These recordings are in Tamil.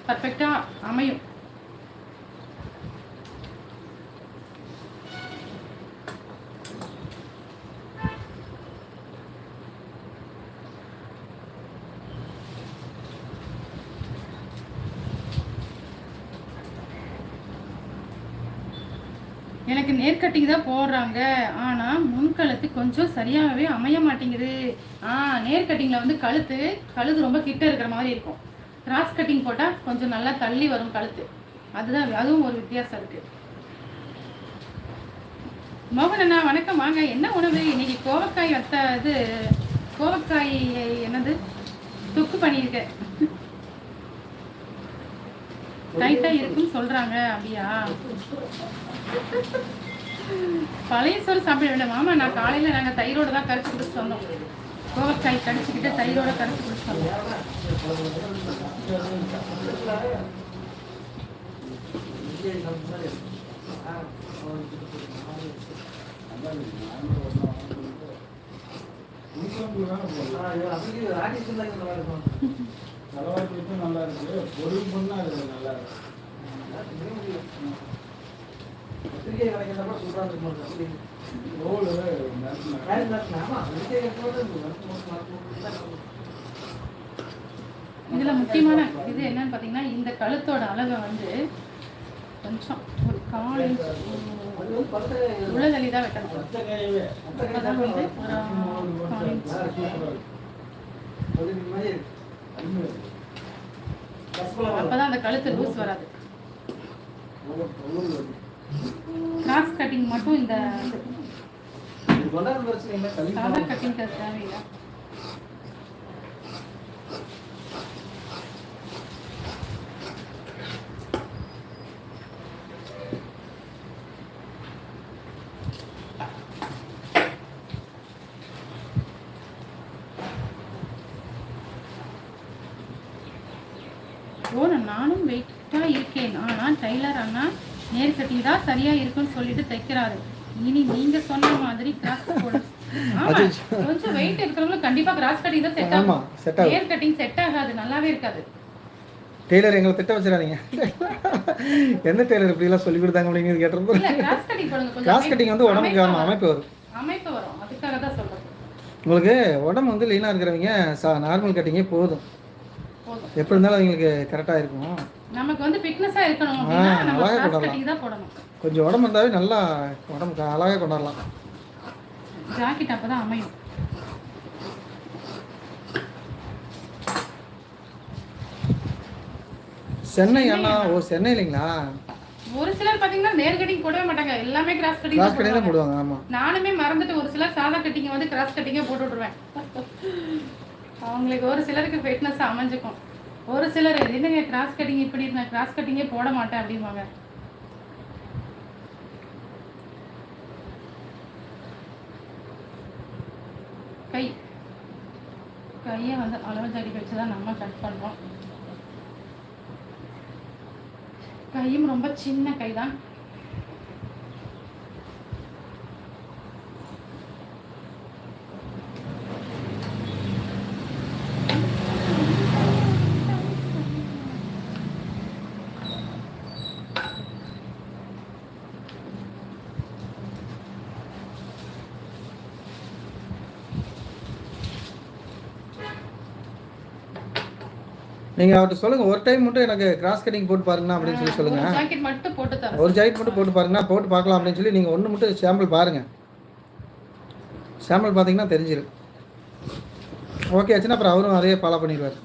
பர்ஃபெக்டாக அமையும். எனக்கு நேர்கட்டிங் தான் போடுறாங்க, ஆனால் முன்கழுத்து கொஞ்சம் சரியாகவே அமைய மாட்டேங்குது. நேர்கட்டிங்கில் வந்து கழுத்து ரொம்ப கிட்ட இருக்கிற மாதிரி இருக்கும். கிராஸ் கட்டிங் போட்டால் கொஞ்சம் நல்லா தள்ளி வரும் கழுத்து. அதுவும் ஒரு வித்தியாசம் இருக்குது. மோகன் அண்ணா வணக்கம், வாங்க. என்ன உணவு இன்னைக்கு? கோவக்காய் கோவக்காய் என்னது தொக்கு பண்ணியிருக்கேன். டைட்டாக இருக்குன்னு சொல்கிறாங்க, அப்படியா? பழைய சோறு சாப்பிட வேண்டாம் மாமா. நான் காலையில் நாங்கள் தயிரோடு தான் கரைச்சி குடிச்சு வந்தோம். கோவக்காய் கடிச்சிக்கிட்டு தயிரோட கரைச்சி குடிச்சு வந்தோம். நல்லா இருக்கு. பொருள் பண்ணா அது நல்லா இருக்கு. இதுல முக்கியமான இது என்னன்னு பாத்தீங்கன்னா, இந்த கழுத்தோட அளவை வந்து கொஞ்சம் ஒரு 1/4 இன்ச் உள்ளதள்ளி தான் வெட்டணும். அப்பதான் வந்து ஒரு 1/4 இன்ச். அப்பதான் அந்த கழுத்து லூஸ் வராது. கிராஸ் கட்டிங் மட்டும் இந்த சாதா கட்டிங் தேவையில்லை. நானும் வெயிட்டாக இருக்கேன், ஆனால் டைலர் அண்ணா நேர் கட்டிங் தான் சரியா இருக்குன்னு சொல்லிட்டு தைக்கிறாரு. இனி நீங்க சொன்ன மாதிரி கிராஸ் போடணும். கொஞ்சம் வெயிட் இருக்கிறவங்களுக்கு கண்டிப்பா கிராஸ் கட்டிங் தான் செட் ஆகும். நேர் கட்டிங் செட் ஆகாது, நல்லாவே இருக்காது. டெய்லர் எங்களை திட்ட வச்சிடாதீங்க. எந்த டெய்லர் இப்படி எல்லாம் சொல்லி கொடுத்தாங்க அப்படிங்கிறது கேட்டப்போ இல்ல கிராஸ் கட்டிங் போடுங்க. கிராஸ் கட்டிங் வந்து உடம்புக்கு அமைப்பு வரும். அதுக்காக தான் சொல்றேன். உங்களுக்கு உடம்பு வந்து லீனா இருக்கிறவங்க நார்மல் கட்டிங்கே போதும். எப்படி இருந்தாலும் அவங்களுக்கு கரெக்டாக இருக்கும். நமக்கு வந்து ஃபிட்னஸா இருக்கணும் அப்படினா நம்ம கிராஸ் கட்டிங் தான் போடணும். கொஞ்சம் உடம்பு இருந்தாவே நல்லா உடம்புக்கு அழகாக கொண்டாடலாம். ஜாக்கெட் அப்பதான் அமையும். சென்னை அண்ணா? ஓ சென்னை இல்லைங்களா? ஒரு சிலர் பாத்தீங்கன்னா நேர் கட்டிங் போடவே மாட்டாங்க, எல்லாமே கிராஸ் கட்டிங் தான் போடுவாங்க. ஆமா, நானுமே மறந்துட்டு ஒரு சிலர் சாதா கட்டிங் வந்து கிராஸ் கட்டிங்கே போட்டு விட்டுருவேன். அவங்களுக்கு ஒரு சிலருக்கு ஃபிட்னஸ் அமைஞ்சுக்கும். ஒரு சிலர் என்னங்க கிராஸ் கட்டிங் இப்படி நான் கிராஸ் கட்டிங்கே போட மாட்டேன் அப்படிம்பாங்க. கையை வந்து அளவு ஜாக்கெட் வச்சு தான் நம்ம கட் பண்ணுறோம். கையும் ரொம்ப சின்ன கை தான். நீங்கள் அவர்கிட்ட சொல்லுங்கள், ஒரு டைம் மட்டும் எனக்கு கிராஸ் கட்டிங் போட்டு பாருங்கண்ணா அப்படின்னு சொல்லி சொல்லுங்கள். ஒரு ஜாக்கெட் மட்டும் போட்டு பாருங்கண்ணா, போட்டு பார்க்கலாம் அப்படின்னு சொல்லி நீங்கள் ஒன்று மட்டும் சாம்பிள் பாருங்கள். சாம்பிள் பார்த்தீங்கன்னா தெரிஞ்சிடும். ஓகே ஆச்சுன்னா அப்புறம் அவரும் அதே ஃபாலோ பண்ணிடுவார்.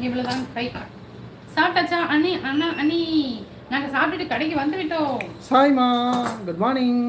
இவ்வளவுதான் கை. சாப்பிட்டாச்சா அண்ணி? அண்ணா அண்ணி நாங்க சாப்பிட்டுட்டு கடைக்கு வந்து விட்டோம். Saima good morning.